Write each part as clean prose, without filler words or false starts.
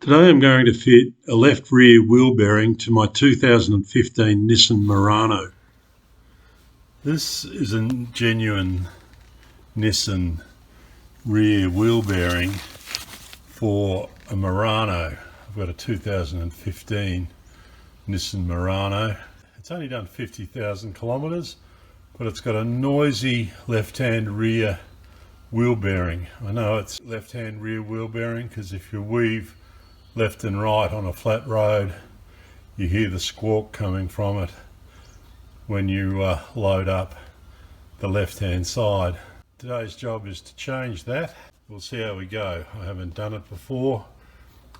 Today I'm going to fit a left rear wheel bearing to my 2015 Nissan Murano. This is a genuine Nissan rear wheel bearing for a Murano. I've got a 2015 Nissan Murano. It's only done 50,000 kilometres, but it's got a noisy left-hand rear wheel bearing. I know it's left-hand rear wheel bearing because if you weave left and right on a flat road, you hear the squawk coming from it when you load up the left-hand side. Today's job is to change that. We'll see how we go. I haven't done it before.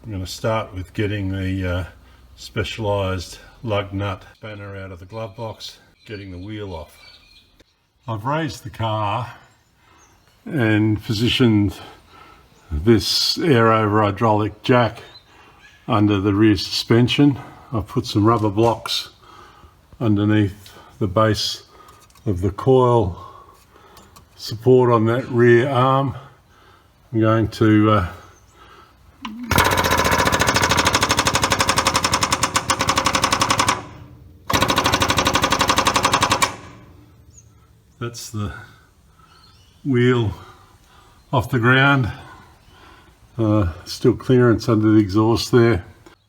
I'm going to start with getting the specialised lug nut spanner out of the glove box, getting the wheel off. I've raised the car and positioned this air over hydraulic jack under the rear suspension. I've put some rubber blocks underneath the base of the coil support on that rear arm. I'm going to that's the wheel off the ground. Still clearance under the exhaust there.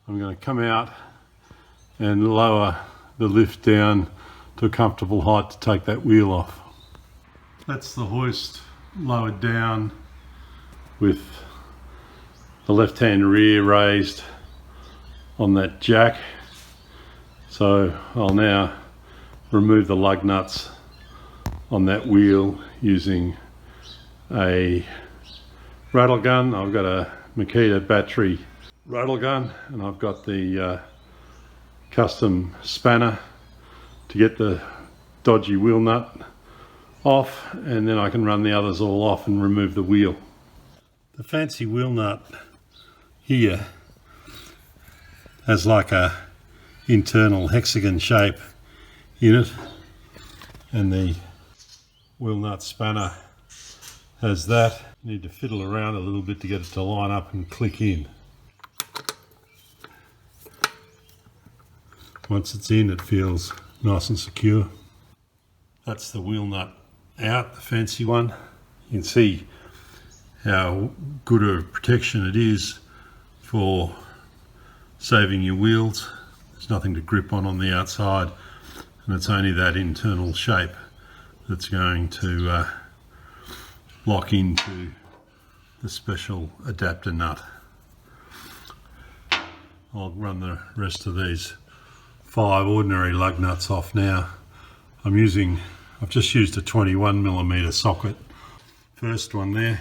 I'm going to come out and lower the lift down to a comfortable height to take that wheel off. That's the hoist lowered down with the left-hand rear raised on that jack. So I'll now remove the lug nuts on that wheel using a rattle gun. I've got a Makita battery rattle gun, and I've got the custom spanner to get the dodgy wheel nut off, and then I can run the others all off and remove the wheel. The fancy wheel nut here has like a internal hexagon shape in it, and the wheel nut spanner has that. You need to fiddle around a little bit to get it to line up and click in. Once it's in, it feels nice and secure. That's the wheel nut out, the fancy one. You can see how good a protection it is for saving your wheels. There's nothing to grip on the outside, and it's only that internal shape that's going to lock into the special adapter nut. I'll run the rest of these 5 ordinary lug nuts off now. I've just used a 21mm socket. First one there,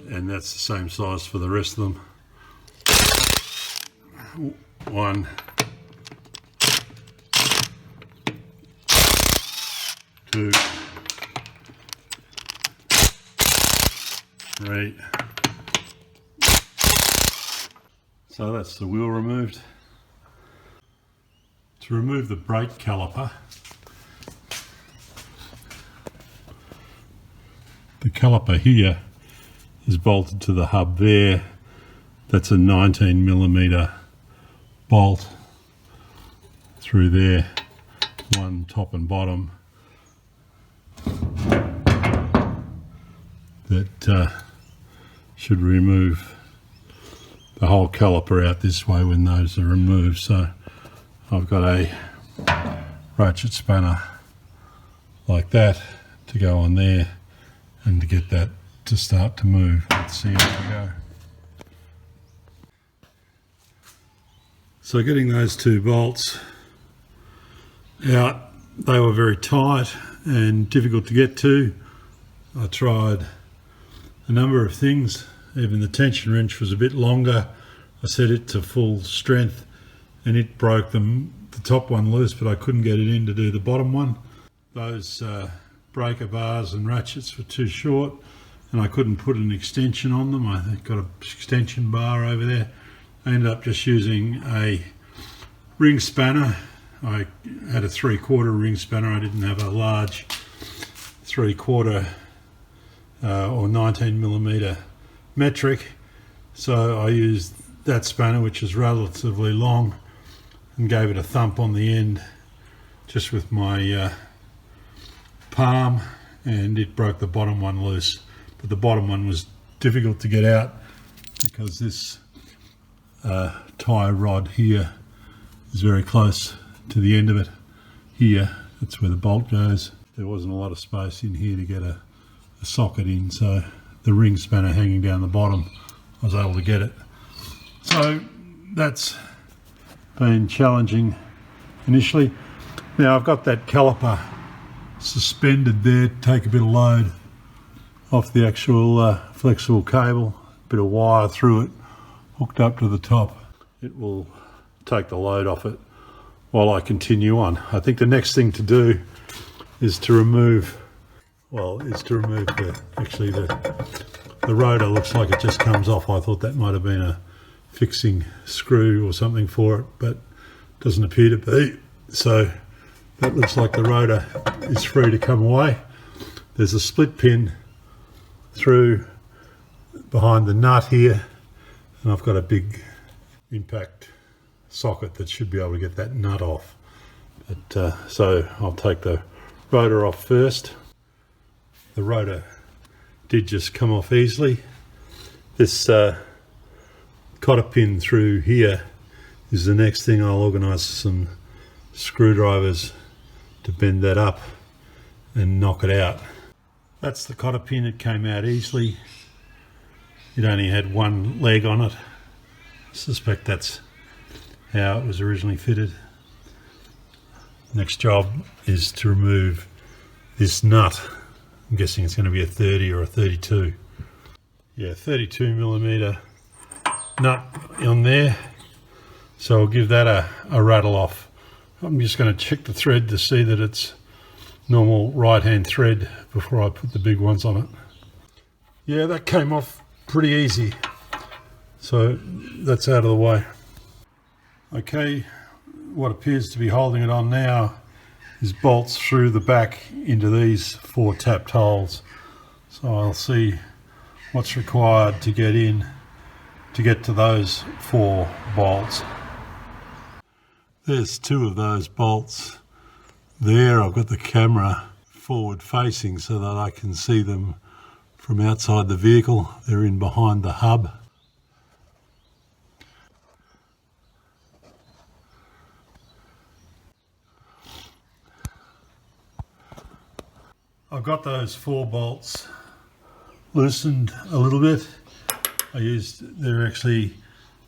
and that's the same size for the rest of them. 1, 2, 3. So that's the wheel removed. To remove the brake caliper, the caliper here is bolted to the hub there. That's a 19mm bolt through there, one top and bottom. That should remove the whole caliper out this way when those are removed. So I've got a ratchet spanner like that to go on there and to get that to start to move. Let's see how we go. So getting those 2 bolts out, they were very tight and difficult to get to. I tried a number of things. Even the tension wrench was a bit longer. I set it to full strength and it broke the top one loose, but I couldn't get it in to do the bottom one. Those breaker bars and ratchets were too short and I couldn't put an extension on them. I got an extension bar over there. I ended up just using a ring spanner. I had a 3/4 ring spanner. I didn't have a large 3/4 or 19mm metric, so I used that spanner, which is relatively long, and gave it a thump on the end just with my palm, and it broke the bottom one loose. But the bottom one was difficult to get out because this tie rod here is very close to the end of it. Here, that's where the bolt goes. There wasn't a lot of space in here to get a socket in, so the ring spanner hanging down the bottom, I was able to get it. So that's been challenging initially. Now I've got that caliper suspended there to take a bit of load off the actual flexible cable, a bit of wire through it, hooked up to the top. It will take the load off it while I continue on. I think the next thing to do is to remove, the rotor looks like it just comes off. I thought that might have been a fixing screw or something for it, but doesn't appear to be. So that looks like the rotor is free to come away. There's a split pin through behind the nut here, and I've got a big impact socket that should be able to get that nut off. But so I'll take the rotor off first. The rotor did just come off easily. This cotter pin through here is the next thing. I'll organise some screwdrivers to bend that up and knock it out. That's the cotter pin. It came out easily. It only had one leg on it. I suspect that's how it was originally fitted. Next job is to remove this nut. I'm guessing it's going to be a 30 or a 32. Yeah, 32mm nut on there. So I'll give that a rattle off. I'm just going to check the thread to see that it's normal right hand thread before I put the big ones on it. Yeah, that came off pretty easy. So that's out of the way. Okay, what appears to be holding it on now is bolts through the back into these 4 tapped holes. So I'll see what's required to get in to get to those 4 bolts. There's 2 of those bolts there. I've got the camera forward facing so that I can see them from outside the vehicle. They're in behind the hub. I've got those 4 bolts loosened a little bit. They're actually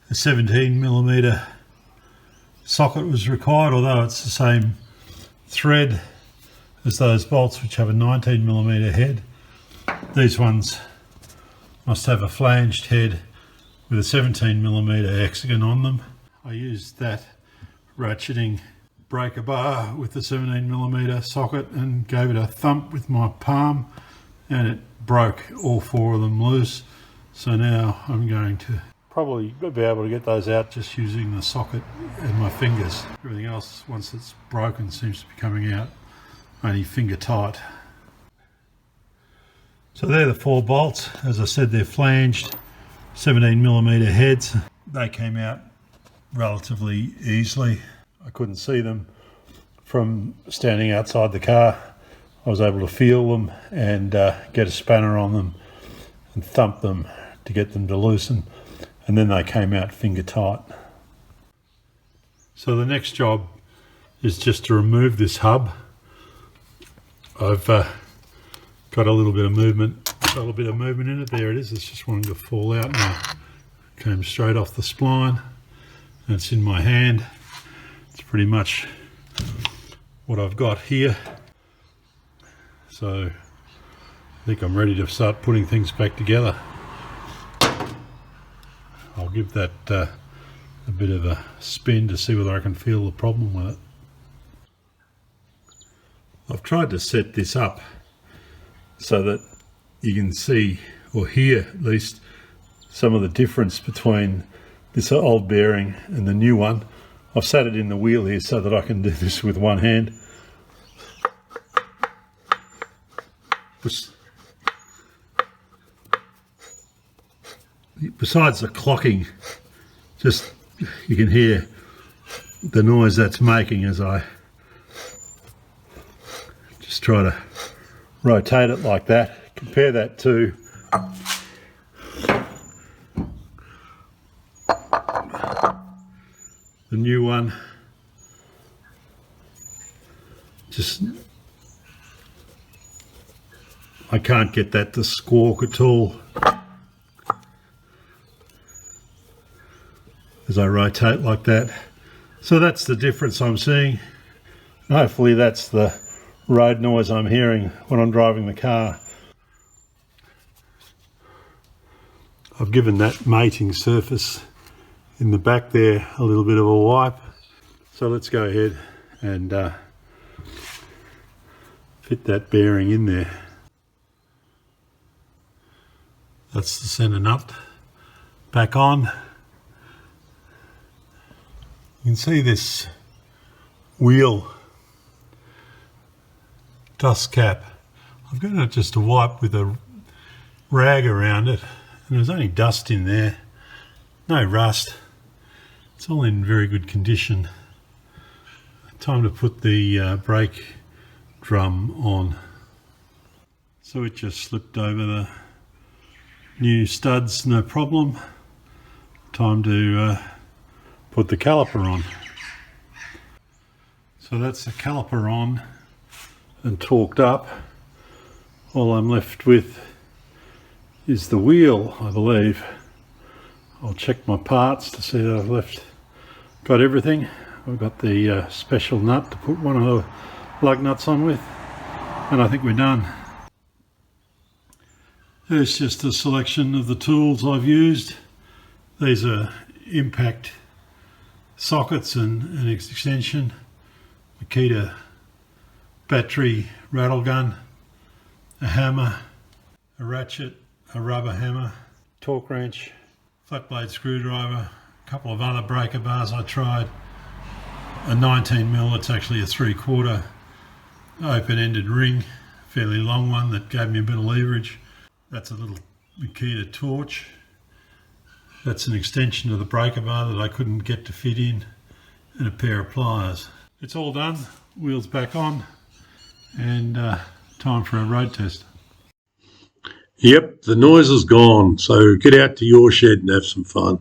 a 17mm socket was required, although it's the same thread as those bolts which have a 19mm head. These ones must have a flanged head with a 17mm hexagon on them. I used that ratcheting breaker bar with the 17mm socket and gave it a thump with my palm, and it broke all 4 of them loose. So now I'm going to probably be able to get those out just using the socket and my fingers. Everything else, once it's broken, seems to be coming out only finger tight. So they're the 4 bolts. As I said, they're flanged 17mm heads. They came out relatively easily. I couldn't see them from standing outside the car. I was able to feel them and get a spanner on them and thump them to get them to loosen, and then they came out finger tight. So the next job is just to remove this hub. I've got a little bit of movement in it. There it is. It's just wanting to fall out now. It came straight off the spline and it's in my hand. It's pretty much what I've got here. So I think I'm ready to start putting things back together. I'll give that a bit of a spin to see whether I can feel the problem with it. I've tried to set this up so that you can see or hear at least some of the difference between this old bearing and the new one. I've sat it in the wheel here so that I can do this with one hand. Besides the clocking Just, you can hear the noise that's making as I just try to rotate it like that. Compare that to the new one. Just, I can't get that to squawk at all as I rotate like that. So that's the difference I'm seeing. Hopefully that's the road noise I'm hearing when I'm driving the car. I've given that mating surface in the back there a little bit of a wipe. So let's go ahead and fit that bearing in there. That's the centre nut back on. You can see this wheel dust cap. I've got it just to wipe with a rag around it, and there's only dust in there, no rust. It's all in very good condition. Time to put the brake drum on. So it just slipped over the new studs, no problem. Time to put the caliper on. So that's the caliper on and torqued up. All I'm left with is the wheel, I believe. I'll check my parts to see that I've got everything. I've got the special nut to put one of the lug nuts on with, and I think we're done. There's just a selection of the tools I've used. These are impact sockets and an extension, Makita battery rattle gun, a hammer, a ratchet, a rubber hammer, torque wrench, flat blade screwdriver, a couple of other breaker bars I tried, a 19mm, it's actually a 3/4 open-ended ring, fairly long one that gave me a bit of leverage. That's a little Makita torch. That's an extension of the breaker bar that I couldn't get to fit in, and a pair of pliers. It's all done, wheels back on, and time for a road test. Yep, the noise is gone, so get out to your shed and have some fun.